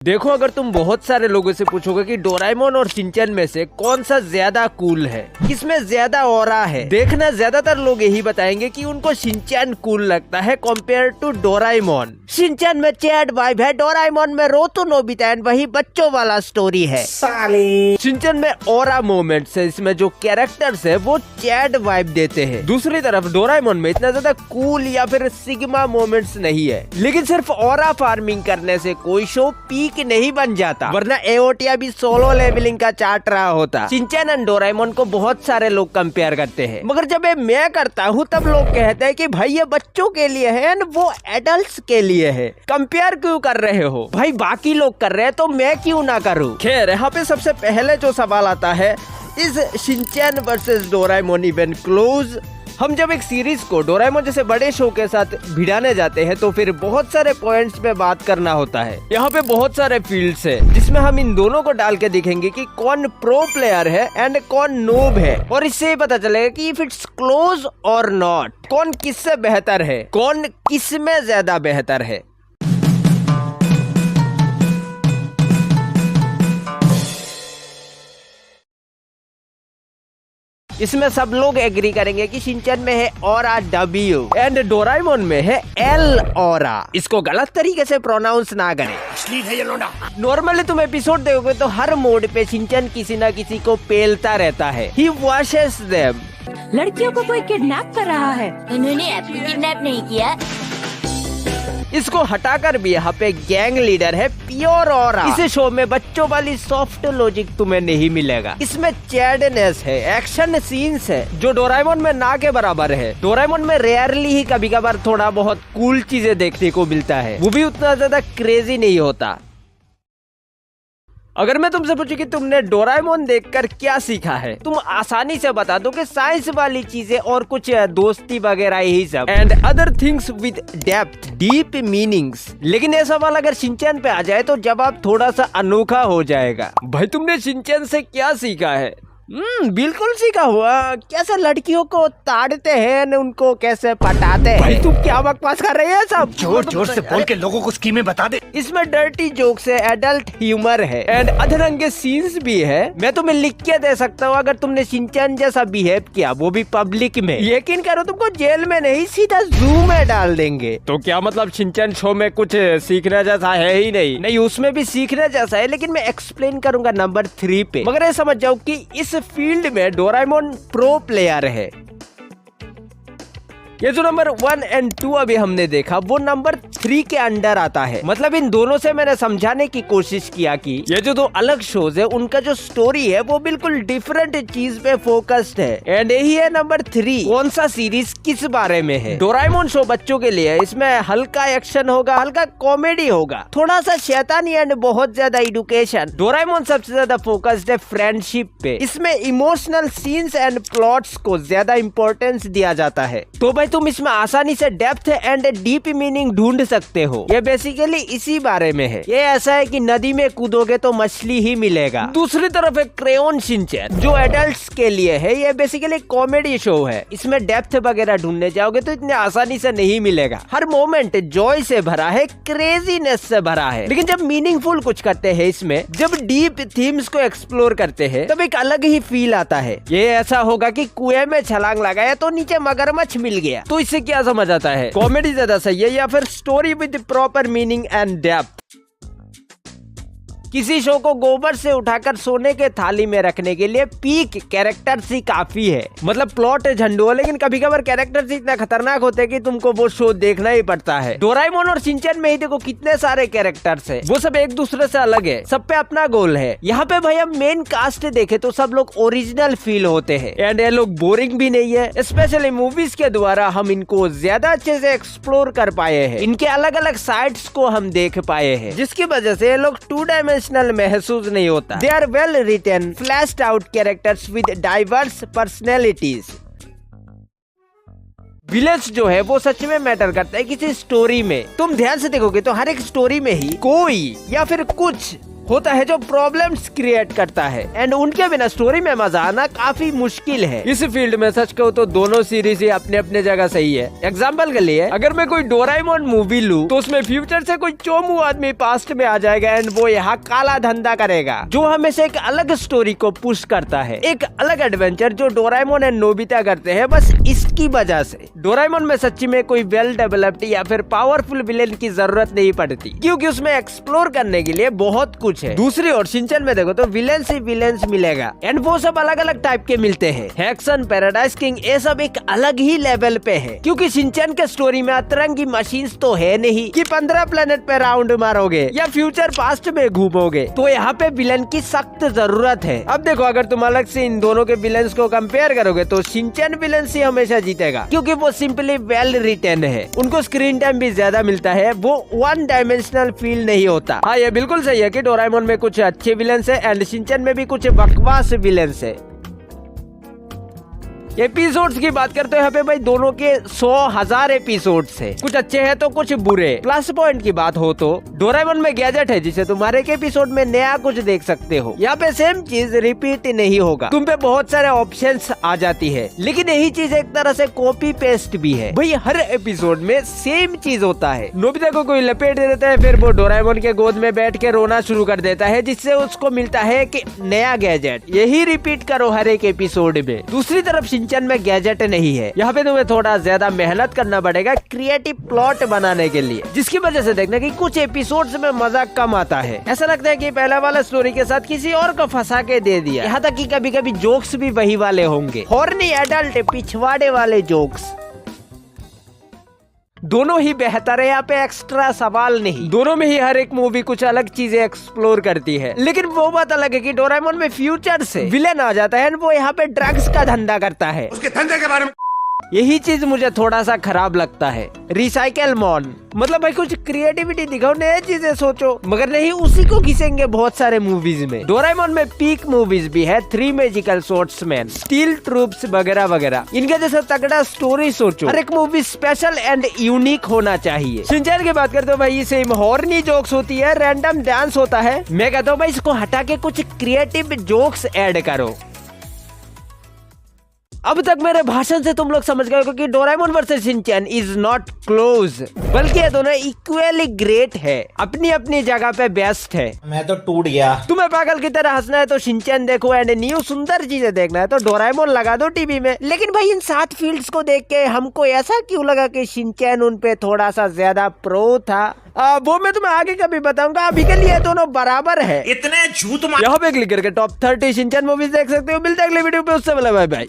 देखो, अगर तुम बहुत सारे लोगों से पूछोगे कि डोराएमोन और शिनचैन में से कौन सा ज्यादा कूल है, किसमें ज्यादा ऑरा है, देखना ज्यादातर लोग यही बताएंगे कि उनको शिनचैन कूल लगता है कंपेयर टू डोराएमोन। शिनचैन में चैट वाइब है, डोराएमोन में रोतो नोबिता एंड वही बच्चों वाला स्टोरी है। साले शिनचैन में ऑरा मोमेंट्स है, इसमें जो कैरेक्टर्स है वो चैट वाइब देते हैं। दूसरी तरफ डोराएमोन में इतना ज्यादा कूल या फिर सिग्मा मोमेंट्स नहीं है, लेकिन सिर्फ ऑरा फार्मिंग करने से कोई शो पीक नहीं बन जाता, वरना एओटिया भी सोलो लेवलिंग का चाट रहा होता। शिनचैन एंड डोराएमोन को बहुत सारे लोग कंपेयर करते हैं, मगर जब ये मैं करता हूँ तब लोग कहते हैं कि भाई ये बच्चों के लिए है एंड वो एडल्ट्स के लिए है, कंपेयर क्यों कर रहे हो भाई? बाकी लोग कर रहे हैं तो मैं क्यों ना करूँ? खैर, यहाँ पे सबसे पहले जो सवाल आता है, is Shinchan versus Doraemon even close? हम जब एक सीरीज को डोराएमोन जैसे बड़े शो के साथ भिड़ाने जाते हैं तो फिर बहुत सारे पॉइंट्स पे बात करना होता है। यहाँ पे बहुत सारे फील्ड्स है जिसमें हम इन दोनों को डाल के देखेंगे कि कौन प्रो प्लेयर है एंड कौन नूब है, और इससे पता चलेगा कि इफ इट्स क्लोज और नॉट, कौन किससे बेहतर है, कौन किसमें ज्यादा बेहतर है। इसमें सब लोग एग्री करेंगे कि शिनचैन में है ऑरा W एंड डोराएमोन में है L ऑरा। इसको गलत तरीके से प्रोनाउंस ना करें। नॉर्मली तुम एपिसोड देखोगे तो हर मोड पे शिनचैन किसी न किसी को पेलता रहता है। ही वॉशेस देम। लड़कियों को कोई किडनैप कर रहा है। उन्होंने आपको किडनैप नहीं किया। इसको हटाकर भी यहाँ पे गैंग लीडर है प्योर ऑरा। इस शो में बच्चों वाली सॉफ्ट लॉजिक तुम्हें नहीं मिलेगा। इसमें चैडनेस है, एक्शन सीन्स है जो डोराएमोन में ना के बराबर है। डोराएमोन में रेयरली ही कभी कभार थोड़ा बहुत कूल चीजें देखने को मिलता है, वो भी उतना ज्यादा क्रेजी नहीं होता। अगर मैं तुमसे पूछूं कि तुमने डोराएमोन देखकर क्या सीखा है, तुम आसानी से बता दो कि साइंस वाली चीजें और कुछ दोस्ती वगैरह यही सब, and other things with depth, deep meanings. लेकिन ये सवाल अगर शिनचैन पे आ जाए तो जवाब थोड़ा सा अनोखा हो जाएगा। भाई तुमने शिनचैन से क्या सीखा है? बिल्कुल सीखा हुआ, कैसे लड़कियों को ताड़ते हैं न उनको कैसे पटाते हैं। भाई तुम क्या बकवास कर रहे हैं सब? जोर जोर से बोल के लोगों को स्कीमें बता दे। इसमें डर्टी जोक्स है, एडल्ट ह्यूमर है एंड अधरंगे सीन्स भी है। मैं तुम्हें लिख के दे सकता हूँ अगर तुमने शिनचैन जैसा बिहेव किया, वो भी पब्लिक में। यकीन करो तुमको जेल में नहीं सीधा जू में डाल देंगे। तो क्या मतलब शिनचैन शो में कुछ सीखने जैसा है ही नहीं? नहीं, उसमें भी सीखने जैसा है, लेकिन मैं एक्सप्लेन करूंगा नंबर 3 पे। मगर ये समझ जाओ कि इस फील्ड में डोराएमोन प्रो प्लेयर है। ये जो नंबर 1 एंड 2 अभी हमने देखा वो नंबर 3 के अंडर आता है। मतलब इन दोनों से मैंने समझाने की कोशिश किया कि ये जो दो अलग शोज है उनका जो स्टोरी है वो बिल्कुल डिफरेंट चीज पे फोकस्ड है। एंड यही है नंबर 3, कौन सा सीरीज किस बारे में है। डोराएमोन शो बच्चों के लिए है, इसमें हल्का एक्शन होगा, हल्का कॉमेडी होगा, थोड़ा सा शैतानी एंड बहुत ज्यादा एडुकेशन। डोराएमोन सबसे ज्यादा फोकस्ड है फ्रेंडशिप पे, इसमें इमोशनल सीन्स एंड प्लॉट्स को ज्यादा इम्पोर्टेंस दिया जाता है। तो भाई तुम इसमें आसानी से डेप्थ एंड डीप मीनिंग ढूंढ सकते हो। ये बेसिकली इसी बारे में है। ये ऐसा है कि नदी में कूदोगे तो मछली ही मिलेगा। दूसरी तरफ है क्रेयोन शिनचैन जो एडल्ट्स के लिए है। ये बेसिकली कॉमेडी शो है, इसमें डेप्थ वगैरह ढूंढने जाओगे तो इतने आसानी से नहीं मिलेगा। हर मोमेंट जॉय से भरा है, क्रेजीनेस से भरा है, लेकिन जब मीनिंगफुल कुछ करते हैं इसमें, जब डीप थीम्स को एक्सप्लोर करते हैं तब एक अलग ही फील आता है। ये ऐसा होगा कि कुएं में छलांग लगाया तो नीचे मगरमच्छ मिल गया। तो इससे क्या समझ आता है, कॉमेडी ज्यादा सही है या फिर story with proper meaning and depth? किसी शो को गोबर से उठाकर सोने के थाली में रखने के लिए पीक कैरेक्टर्स ही काफी है। मतलब प्लॉट झंडू, लेकिन कभी कभार कैरेक्टर्स इतना खतरनाक होते हैं कि तुमको वो शो देखना ही पड़ता है। डोराएमोन और शिनचैन में ही देखो कितने सारे कैरेक्टर्स हैं, वो सब एक दूसरे से अलग है, सब पे अपना गोल है। यहाँ पे भाई हम मेन कास्ट देखे तो सब लोग ओरिजिनल फील होते हैं एंड ये लोग बोरिंग भी नहीं है। स्पेशली मूवीज के द्वारा हम इनको ज्यादा अच्छे से एक्सप्लोर कर पाए हैं, इनके अलग अलग साइड्स को हम देख पाए हैं, जिसकी वजह से ये लोग 2 डायमेंशनल महसूस नहीं होता। They are well written, flashed out characters with diverse personalities. Village जो है वो सच में मैटर करता है किसी स्टोरी में। तुम ध्यान से देखोगे तो हर एक स्टोरी में ही कोई या फिर कुछ होता है जो प्रॉब्लम्स क्रिएट करता है, एंड उनके बिना स्टोरी में मजा आना काफी मुश्किल है। इस फील्ड में सच कहूँ तो दोनों सीरीज ही अपने अपने जगह सही है। एग्जाम्पल के लिए अगर मैं कोई डोराएमोन मूवी लूँ तो उसमें फ्यूचर से कोई चोमू आदमी पास्ट में आ जाएगा एंड वो यहाँ काला धंधा करेगा, जो हमेशा एक अलग स्टोरी को पुश करता है, एक अलग एडवेंचर जो डोराएमोन एंड नोबिता करते हैं। बस इसकी वजह से डोराएमोन में सच्ची में कोई वेल डेवलप्ड या फिर पावरफुल विलेन की जरूरत नहीं पड़ती, क्योंकि उसमें एक्सप्लोर करने के लिए बहुत कुछ है। दूसरी ओर शिनचैन में देखो तो विलेंस ही विलेंस मिलेगा, एंड वो सब अलग अलग टाइप के मिलते हैं। हेक्सन, पैराडाइज किंग, ये सब एक अलग ही लेवल पे है, क्योंकि शिनचैन के स्टोरी में अतरंगी मशीन्स तो है नहीं कि 15 प्लेनेट पे राउंड मारोगे या फ्यूचर पास्ट में घूमोगे। तो यहाँ पे विलेन की सख्त जरूरत है। अब देखो अगर तुम अलग से इन दोनों के विलेंस को कंपेयर करोगे तो शिनचैन विलेन ही हमेशा जीतेगा, क्योंकि वो सिंपली वेल रिटेन है। उनको स्क्रीन टाइम भी ज्यादा मिलता है, वो वन डायमेंशनल फील नहीं होता। हाँ, ये बिल्कुल सही है कि डोराएमोन में कुछ अच्छे विलेंस है एंड शिनचैन में भी कुछ बकवास विलेंस है। एपिसोड्स की बात करते हैं यहाँ पे भाई दोनों के 100,000 एपिसोड्स है, कुछ अच्छे हैं तो कुछ बुरे। प्लस पॉइंट की बात हो तो डोराएमोन में गैजेट है जिसे तुम हर एक एपिसोड में नया कुछ देख सकते हो। यहाँ पे सेम चीज रिपीट नहीं होगा, तुम पे बहुत सारे ऑप्शंस आ जाती है, लेकिन यही चीज एक तरह से कॉपी पेस्ट भी है। भाई हर एपिसोड में सेम चीज होता है, नोबिता को कोई लपेट दे देता है, फिर वो डोराएमोन के गोद में बैठ के रोना शुरू कर देता है, जिससे उसको मिलता है कि नया गैजेट। यही रिपीट करो हर एक एपिसोड में। दूसरी तरफ शिनचैन में गैजेट नहीं है, यहाँ पे तुम्हें थोड़ा ज्यादा मेहनत करना पड़ेगा क्रिएटिव प्लॉट बनाने के लिए, जिसकी वजह से देखना कि कुछ एपिसोड्स में मजा कम आता है। ऐसा लगता है कि पहला वाला स्टोरी के साथ किसी और को फंसा के दे दिया। यहाँ तक कि कभी कभी जोक्स भी वही वाले होंगे, हॉर्नी एडल्ट पिछवाड़े वाले जोक्स। दोनों ही बेहतर है, यहाँ पे एक्स्ट्रा सवाल नहीं। दोनों में ही हर एक मूवी कुछ अलग चीजें एक्सप्लोर करती है, लेकिन वो बात अलग है कि डोराएमोन में फ्यूचर से विलेन आ जाता है, वो यहाँ पे ड्रग्स का धंधा करता है। उसके धंधे के बारे में यही चीज मुझे थोड़ा सा खराब लगता है। रिसाइकल मॉन मतलब भाई कुछ क्रिएटिविटी दिखाओ, नई चीजें सोचो, मगर नहीं उसी को घिसेंगे बहुत सारे मूवीज में। डोराएमोन में पीक मूवीज भी है, 3 मैजिकल स्वॉर्ड्समैन, स्टील ट्रूप्स वगैरह वगैरह। इनके जैसा तगड़ा स्टोरी सोचो, हर एक मूवी स्पेशल एंड यूनिक होना चाहिए। शिनचैन की बात करते हो भाई, सेम हॉर्नी जोक्स होती है, रैंडम डांस होता है। मैं कहता हूँ भाई इसको हटा के कुछ क्रिएटिव जोक्स ऐड करो। अब तक मेरे भाषण से तुम लोग समझ गए हो कि Doraemon versus Shinchan is not close, बल्कि ये दोनों इक्वली ग्रेट है, अपनी अपनी जगह पे बेस्ट है। मैं तो टूट गया। तुम्हें पागल की तरह हंसना है तो शिनचैन देखो, एंड न्यू सुंदर चीजें देखना है तो डोराएमोन लगा दो टीवी में। लेकिन भाई इन 7 फील्ड्स को देख के हमको ऐसा क्यों लगा कि शिनचैन उन पे थोड़ा सा ज्यादा प्रो था? वो मैं तुम्हें आगे कभी बताऊंगा। अभी के लिए दोनों बराबर है। इतने झूठ यहाँ पे क्लिक करके टॉप 30 शिनचैन मूवीज देख सकते हो। मिलते हैं अगले वीडियो पे, उससे बाय बाय।